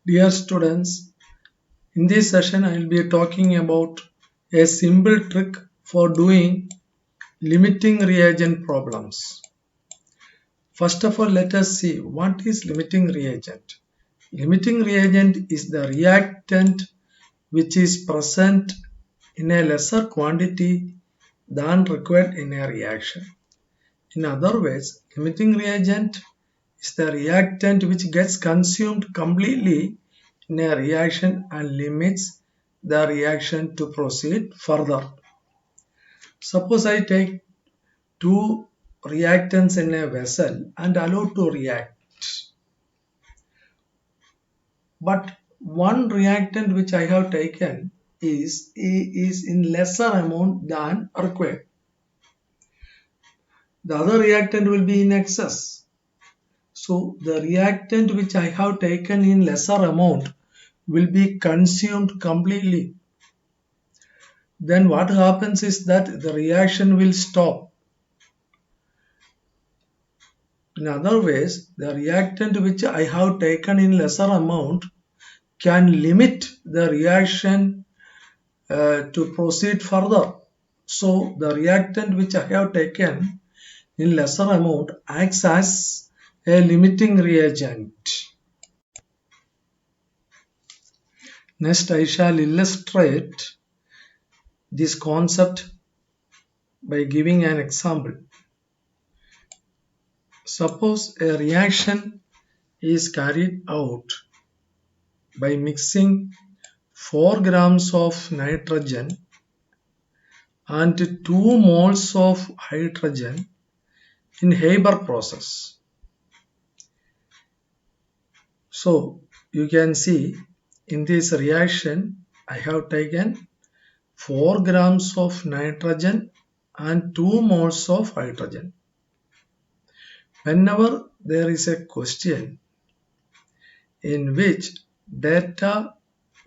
Dear students, in this session I will be talking about a simple trick for doing limiting reagent problems. First of all, let us see what is limiting reagent. Limiting reagent is the reactant which is present in a lesser quantity than required in a reaction. In other words, limiting reagent is the reactant which gets consumed completely in a reaction and limits the reaction to proceed further. Suppose I take two reactants in a vessel and allow to react, but one reactant which I have taken is in lesser amount than required. The other reactant will be in excess. So the reactant which I have taken in lesser amount will be consumed completely. Then what happens is that the reaction will stop. In other ways, the reactant which I have taken in lesser amount can limit the reaction to proceed further. So the reactant which I have taken in lesser amount acts as a limiting reagent. Next, I shall illustrate this concept by giving an example. Suppose a reaction is carried out by mixing 4 grams of nitrogen and 2 moles of hydrogen in Haber process. So you can see in this reaction I have taken 4 grams of nitrogen and 2 moles of hydrogen. Whenever there is a question in which data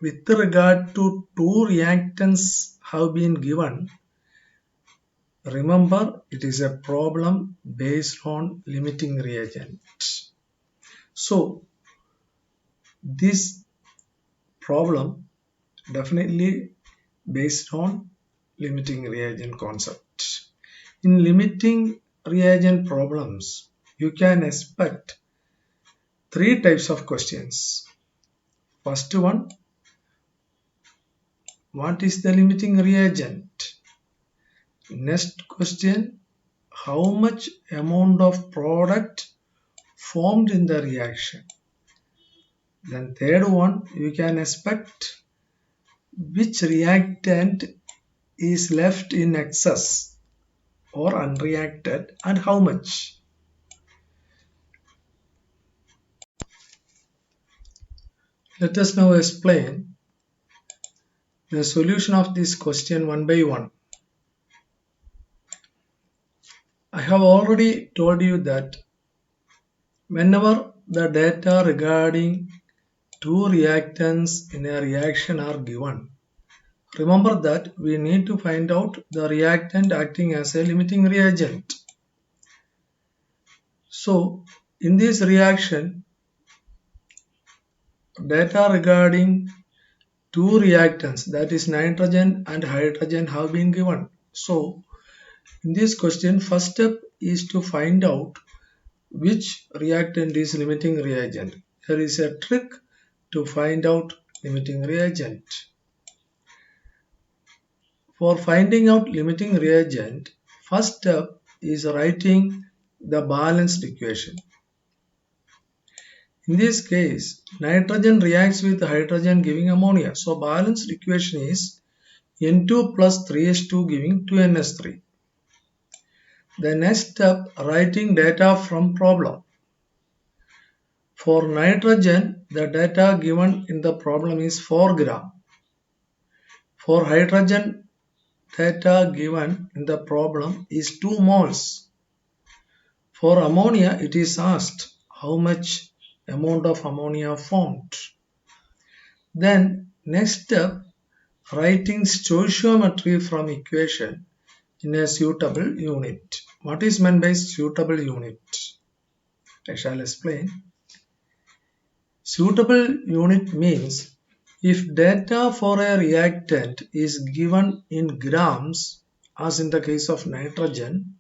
with regard to two reactants have been given, remember it is a problem based on limiting reagent. So this problem definitely based on limiting reagent concept. In limiting reagent problems, you can expect three types of questions. First one, what is the limiting reagent? Next question, how much amount of product formed in the reaction? Then third one, you can expect which reactant is left in excess or unreacted and how much. Let us now explain the solution of this question one by one. I have already told you that whenever the data regarding two reactants in a reaction are given, remember that we need to find out the reactant acting as a limiting reagent. So in this reaction, data regarding two reactants, that is nitrogen and hydrogen, have been given. So in this question, first step is to find out which reactant is limiting reagent. There is a trick to find out limiting reagent. For finding out limiting reagent, first step is writing the balanced equation. In this case, nitrogen reacts with hydrogen giving ammonia. So balanced equation is N2 plus 3H2 giving 2NH3. The next step, writing data from problem. For nitrogen, the data given in the problem is 4 gram. For hydrogen, data given in the problem is 2 moles. For ammonia, it is asked how much amount of ammonia formed. Then next step, writing stoichiometry from equation in a suitable unit. What is meant by suitable unit? I shall explain. Suitable unit means if data for a reactant is given in grams, as in the case of nitrogen,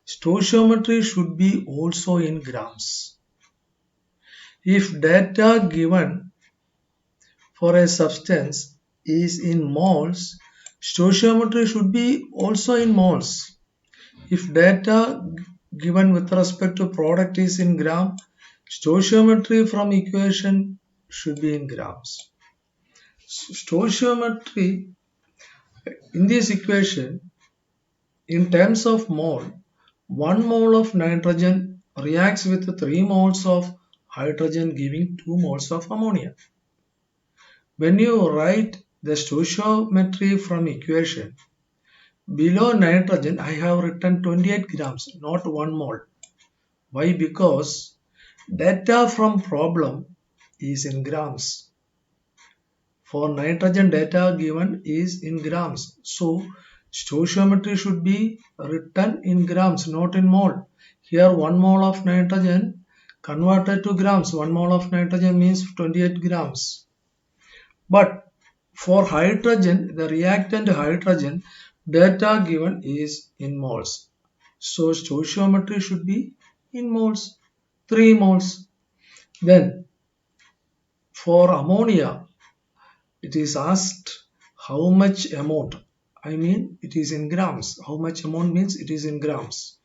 stoichiometry should be also in grams. If data given for a substance is in moles, stoichiometry should be also in moles. If data given with respect to product is in gram, stoichiometry from equation should be in grams. Stoichiometry in this equation, in terms of mole, 1 mole of nitrogen reacts with 3 moles of hydrogen, giving 2 moles of ammonia. When you write the stoichiometry from equation, below nitrogen I have written 28 grams, not 1 mole. Why? Because data from problem is in grams. For nitrogen, data given is in grams. So stoichiometry should be written in grams, not in mole. Here 1 mole of nitrogen converted to grams. 1 mole of nitrogen means 28 grams. But for hydrogen, the reactant hydrogen, data given is in moles. So stoichiometry should be in moles, 3 moles. Then for ammonia, it is asked how much amount. I mean, it is in grams. How much amount means it is in grams.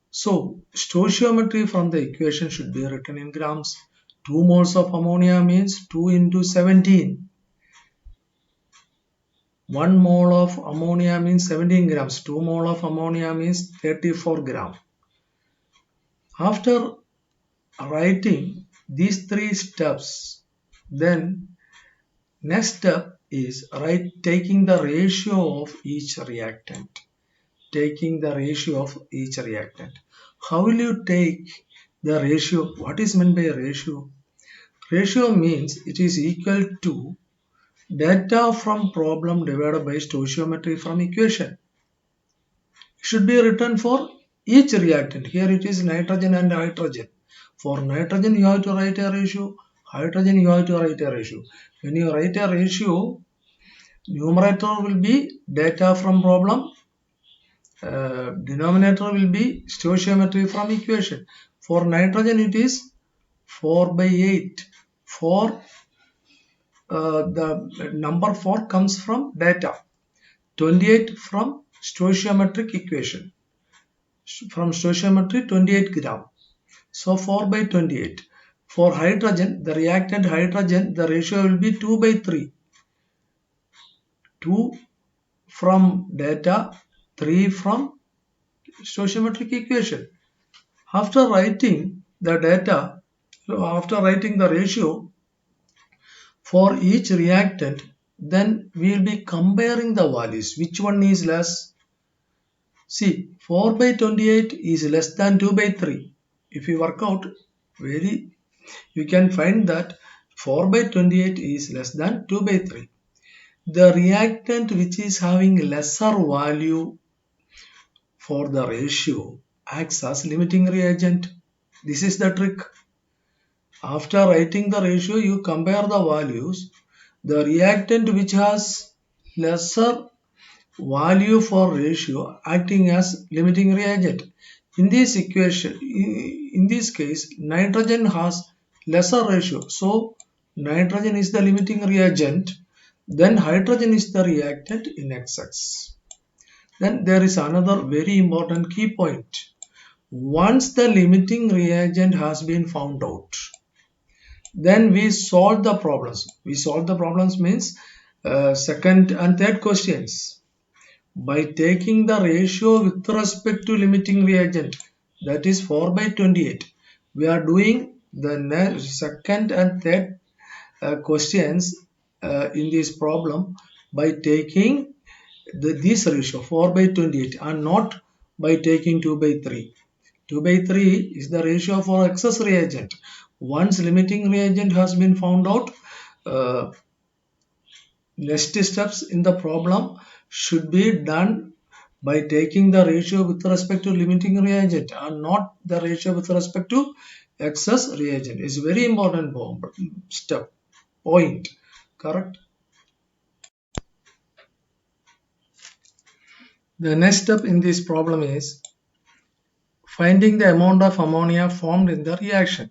So stoichiometry from the equation should be written in grams. 2 moles of ammonia means 2 into 17. 1 mole of ammonia means 17 grams. 2 mole of ammonia means 34 gram. After writing these 3 steps, then next step is taking the ratio of each reactant. Taking the ratio of each reactant. How will you take the ratio? What is meant by ratio? Ratio means it is equal to data from problem divided by stoichiometry from equation. It should be written for each reactant. Here it is nitrogen and hydrogen. For nitrogen you have to write a ratio. Hydrogen you have to write a ratio. When you write a ratio, numerator will be data from problem, denominator will be stoichiometry from equation. For nitrogen it is 4 by 8. The number 4 comes from data. 28 from stoichiometric equation. From stoichiometry 28 gram. So 4 by 28. For hydrogen, the reactant hydrogen, the ratio will be 2 by 3. 2 from data, 3 from stoichiometric equation. After writing the data, after writing the ratio for each reactant, then we will be comparing the values. Which one is less? See, 4 by 28 is less than 2 by 3. If you work out, you can find that 4 by 28 is less than 2 by 3. The reactant which is having lesser value for the ratio acts as limiting reagent. This is the trick. After writing the ratio, you compare the values. The reactant which has lesser value for ratio acting as limiting reagent. In this equation, in this case, nitrogen has lesser ratio. So nitrogen is the limiting reagent. Then hydrogen is the reactant in XX. Then there is another very important key point. Once the limiting reagent has been found out, then we solve the problems. We solve the problems means second and third questions by taking the ratio with respect to limiting reagent, that is 4 by 28. We are doing the second and third questions in this problem by taking this ratio 4 by 28 and not by taking 2 by 3. 2 by 3 is the ratio for excess reagent. Once limiting reagent has been found out, next steps in the problem should be done by taking the ratio with respect to limiting reagent and not the ratio with respect to excess reagent is very important point. Correct? The next step in this problem is finding the amount of ammonia formed in the reaction.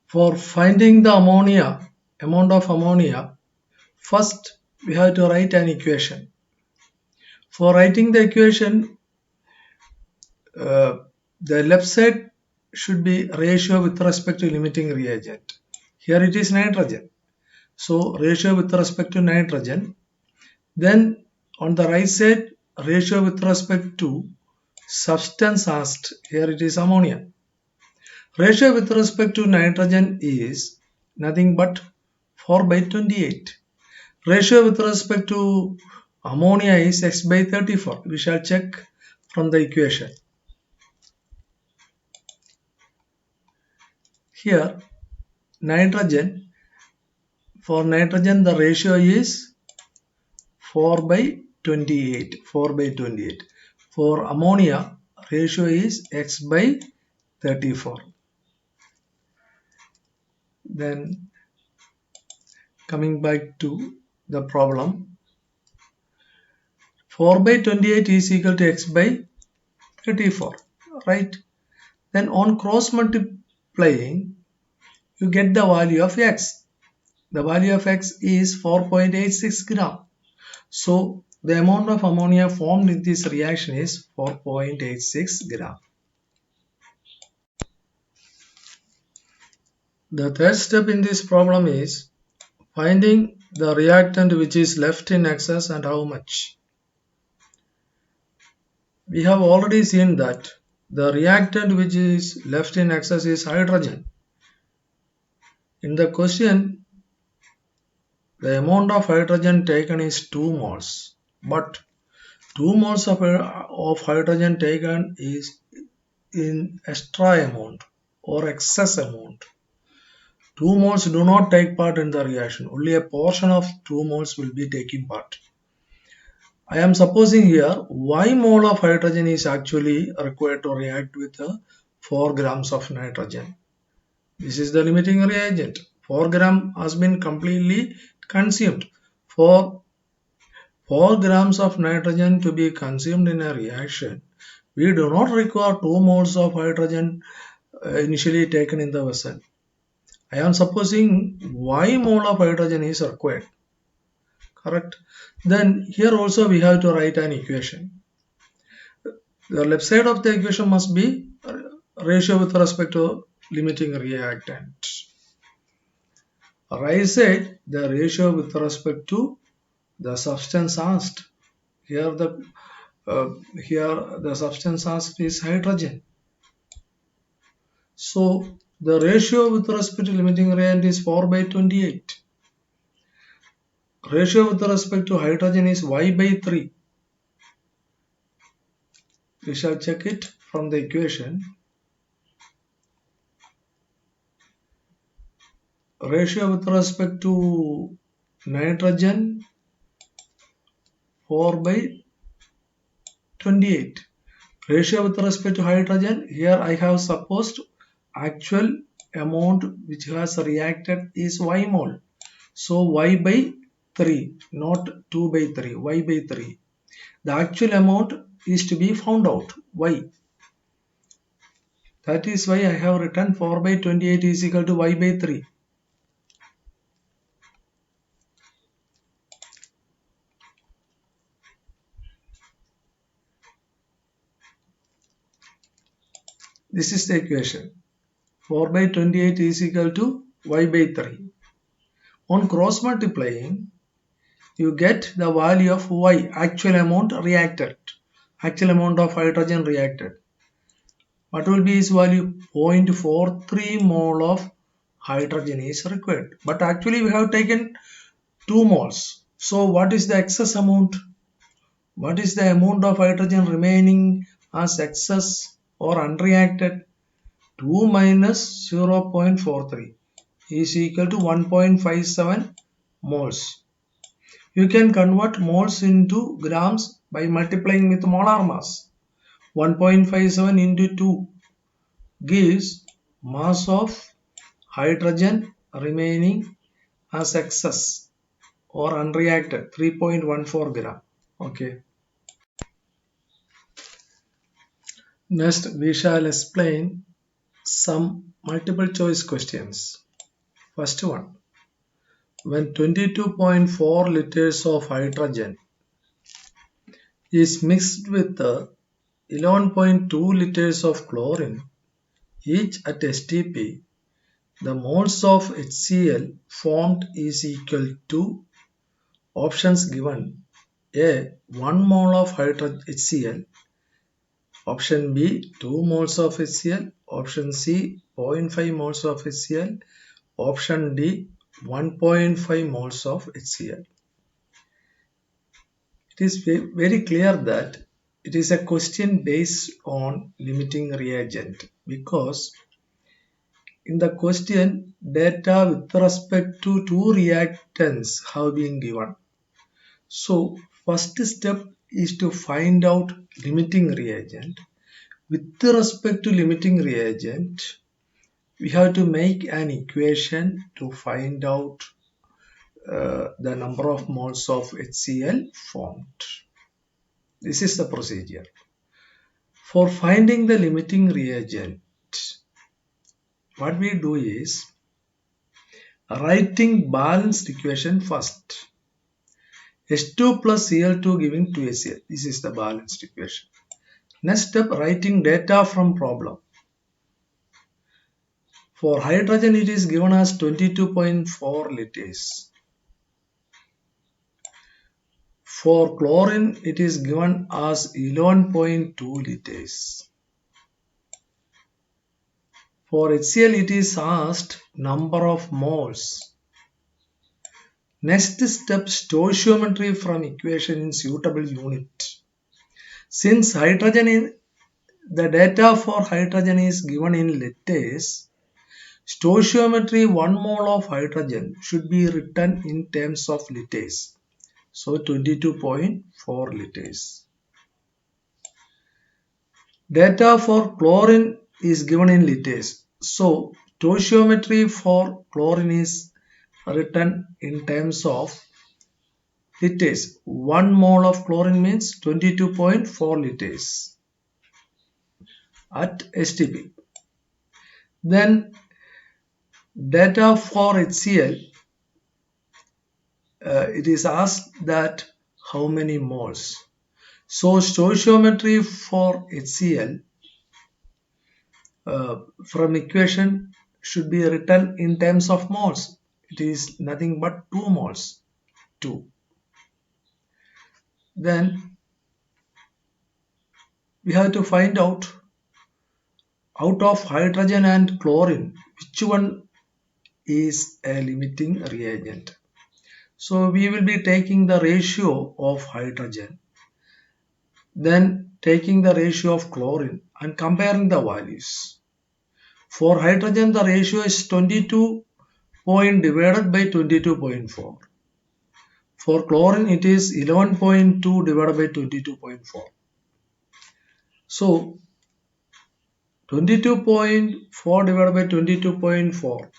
For finding the amount of ammonia, first we have to write an equation. For writing the equation, the left side should be ratio with respect to limiting reagent. Here it is nitrogen. So ratio with respect to nitrogen. Then on the right side, ratio with respect to substance asked. Here it is ammonia. Ratio with respect to nitrogen is nothing but 4 by 28. Ratio with respect to ammonia is x by 34. We shall check from the equation. Here nitrogen, for nitrogen the ratio is 4 by 28. 4 by 28. For ammonia ratio is x by 34. Then coming back to the problem, 4 by 28 is equal to x by 34, right? Then on cross multiplying, you get the value of x. The value of x is 4.86 gram. So the amount of ammonia formed in this reaction is 4.86 gram. The third step in this problem is finding the reactant which is left in excess and how much. We have already seen that the reactant which is left in excess is hydrogen. In the question, the amount of hydrogen taken is 2 moles, but 2 moles of hydrogen taken is in extra amount or excess amount. 2 moles do not take part in the reaction, only a portion of 2 moles will be taking part. I am supposing here 1 mole of hydrogen is actually required to react with 4 grams of nitrogen. This is the limiting reagent. 4 gram has been completely consumed. For 4 grams of nitrogen to be consumed in a reaction, we do not require 2 moles of hydrogen initially taken in the vessel. I am supposing 1 mole of hydrogen is required. Correct? Then here also we have to write an equation. The left side of the equation must be ratio with respect to limiting reactant. Right side, the ratio with respect to the substance asked. Here the substance asked is hydrogen. So the ratio with respect to limiting reagent is 4 by 28. Ratio with respect to hydrogen is y by 3. We shall check it from the equation. Ratio with respect to nitrogen 4 by 28. Ratio with respect to hydrogen, here I have supposed actual amount which has reacted is y mole. So y by 3, not 2 by 3, y by 3. The actual amount is to be found out, y. That is why I have written 4 by 28 is equal to y by 3. This is the equation. 4 by 28 is equal to y by 3. On cross multiplying, you get the value of y, actual amount reacted, actual amount of hydrogen reacted. What will be its value? 0.43 mole of hydrogen is required. But actually we have taken 2 moles. So what is the excess amount? What is the amount of hydrogen remaining as excess or unreacted? 2 minus 0.43 is equal to 1.57 moles. You can convert moles into grams by multiplying with molar mass. 1.57 into 2 gives mass of hydrogen remaining as excess or unreacted 3.14 gram. Okay. Next we shall explain some multiple choice questions. First one, when 22.4 liters of hydrogen is mixed with 11.2 liters of chlorine, each at STP, the moles of HCl formed is equal to options given: A. 1 mole of HCl, option B. 2 moles of HCl, option C. zero point 0.5 moles of HCl, option D. 1.5 moles of HCl. It is very clear that it is a question based on limiting reagent, because in the question data with respect to two reactants have been given. So first step is to find out limiting reagent. With respect to limiting reagent, we have to make an equation to find out the number of moles of HCl formed. This is the procedure. For finding the limiting reagent, what we do is writing balanced equation first. H2 plus Cl2 giving 2HCl. This is the balanced equation. Next step, writing data from problem. For hydrogen, it is given as 22.4 liters. For chlorine, it is given as 11.2 liters. For HCl, it is asked number of moles. Next step, stoichiometry from equation in suitable unit. Since the data for hydrogen is given in liters, stoichiometry 1 mole of hydrogen should be written in terms of liters. So 22.4 liters. Data for chlorine is given in liters. So stoichiometry for chlorine is written in terms of liters. 1 mole of chlorine means 22.4 liters at STP. Then data for HCl, it is asked that how many moles. So stoichiometry for HCl from equation should be written in terms of moles. It is nothing but 2 moles. 2. Then we have to find out of hydrogen and chlorine which one is a limiting reagent. So we will be taking the ratio of hydrogen, then taking the ratio of chlorine and comparing the values. For hydrogen, the ratio is 22 divided by 22.4. For chlorine, it is 11.2 divided by 22.4. So 22.4 divided by 22.4,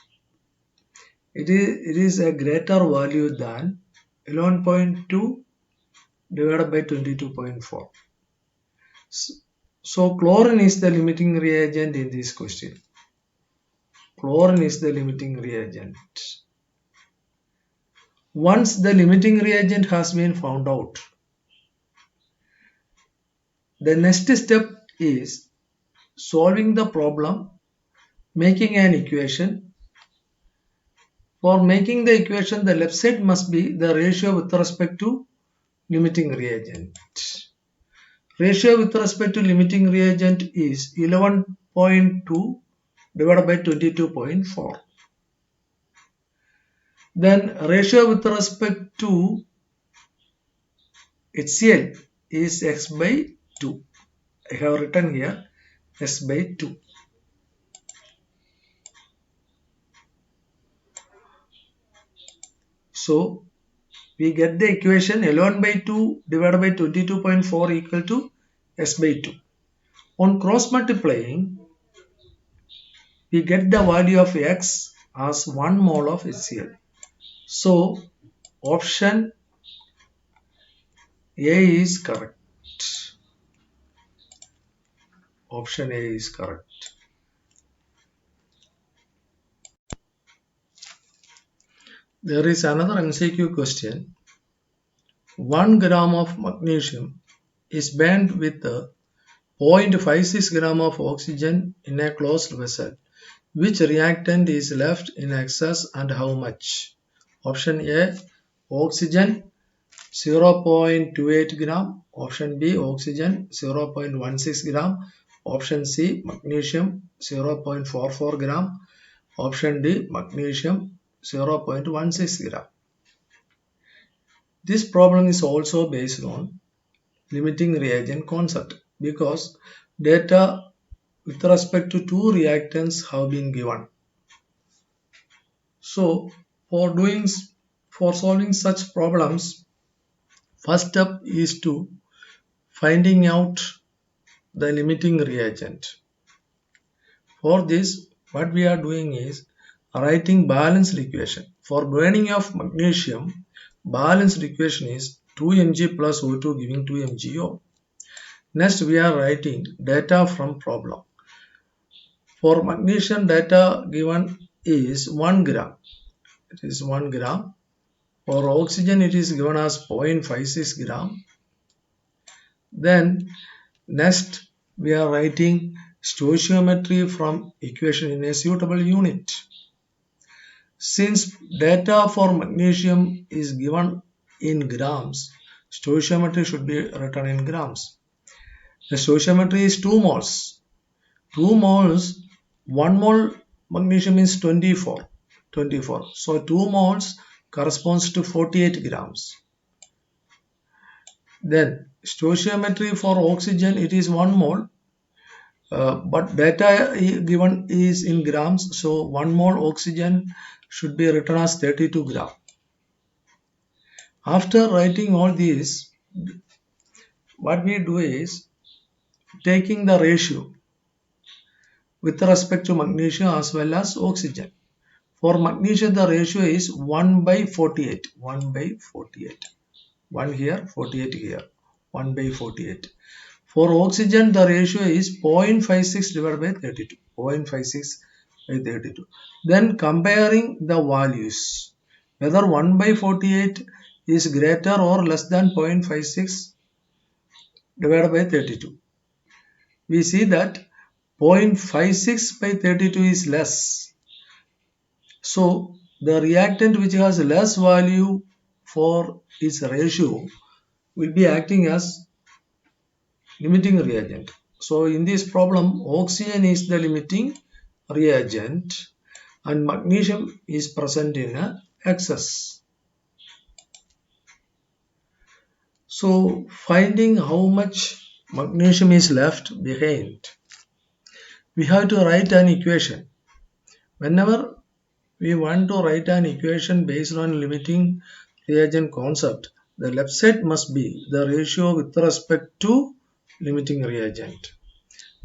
it is a greater value than 11.2 divided by 22.4. So chlorine is the limiting reagent in this question. Chlorine is the limiting reagent. Once the limiting reagent has been found out, the next step is solving the problem, making an equation. For making the equation, the left side must be the ratio with respect to limiting reagent. Ratio with respect to limiting reagent is 11.2 divided by 22.4. Then ratio with respect to HCl is x by 2. I have written here x by 2. So we get the equation 11 by 2 divided by 22.4 equal to s by 2. On cross multiplying, we get the value of X as 1 mole of HCl. So option A is correct. Option A is correct. There is another MCQ question. 1 gram of magnesium is burned with 0.56 gram of oxygen in a closed vessel. Which reactant is left in excess and how much? Option A, oxygen 0.28 gram. Option B, oxygen 0.16 gram. Option C, magnesium 0.44 gram. Option D, magnesium 0.16 gram. This problem is also based on limiting reagent concept because data with respect to two reactants have been given. So for solving such problems, first step is to finding out the limiting reagent. For this, what we are doing is writing balanced equation. For burning of magnesium, balanced equation is 2 Mg plus O2 giving 2 MgO. Next, we are writing data from problem. For magnesium, data given is 1 gram. It is 1 gram. For oxygen, it is given as 0.56 gram. Then next we are writing stoichiometry from equation in a suitable unit. Since data for magnesium is given in grams, stoichiometry should be written in grams. The stoichiometry is 2 moles. 2 moles, 1 mole magnesium is 24. So 2 moles corresponds to 48 grams. Then stoichiometry for oxygen, it is 1 mole, but data given is in grams, so 1 mole oxygen should be written as 32 gram. After writing all these, what we do is taking the ratio with respect to magnesium as well as oxygen. For magnesium, the ratio is 1 by 48. 1 by 48. 1 here, 48 here. 1 by 48. For oxygen, the ratio is 0.56 divided by 32. 0.56 by 32. Then comparing the values, whether 1 by 48 is greater or less than 0.56 divided by 32. We see that 0.56 by 32 is less. So the reactant which has less value for its ratio will be acting as limiting reagent. So in this problem, oxygen is the limiting reagent and magnesium is present in excess. So finding how much magnesium is left behind, we have to write an equation. Whenever we want to write an equation based on limiting reagent concept, the left side must be the ratio with respect to limiting reagent.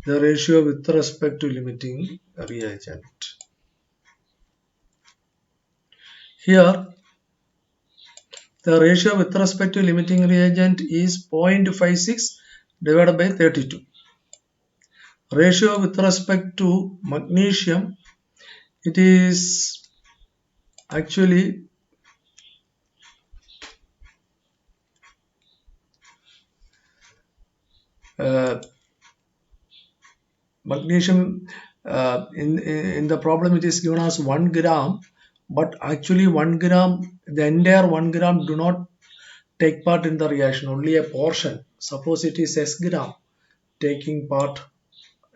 The ratio with respect to limiting reagent. Here, the ratio with respect to limiting reagent is 0.56 divided by 32. Ratio with respect to magnesium, it is actually magnesium in the problem it is given as 1 gram, but actually 1 gram, the entire 1 gram do not take part in the reaction, only a portion. Suppose it is S gram taking part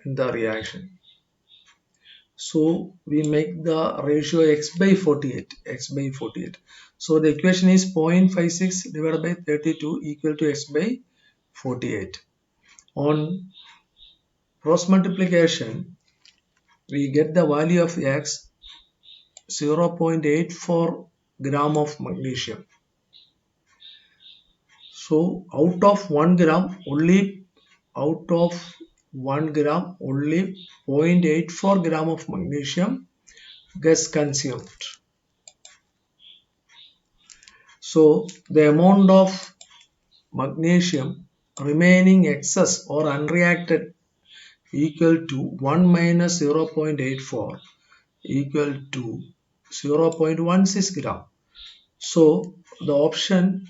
in the reaction. So we make the ratio x by 48. X by 48. So the equation is 0.56 divided by 32 equal to x by 48. On cross multiplication, we get the value of x 0.84 gram of magnesium. So out of 1 gram, only out of 1 gram, only 0.84 gram of magnesium gets consumed. So the amount of magnesium remaining excess or unreacted equal to 1 minus 0.84 equal to 0.16 gram. So the option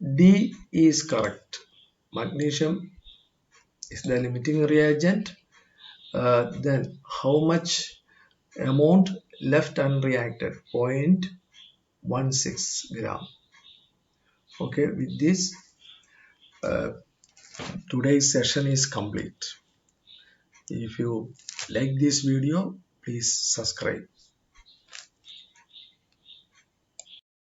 D is correct. Magnesium is the limiting reagent. Then how much amount left unreacted? 0.16 gram. Okay, with this uh, today's session is complete. If you like this video, please subscribe.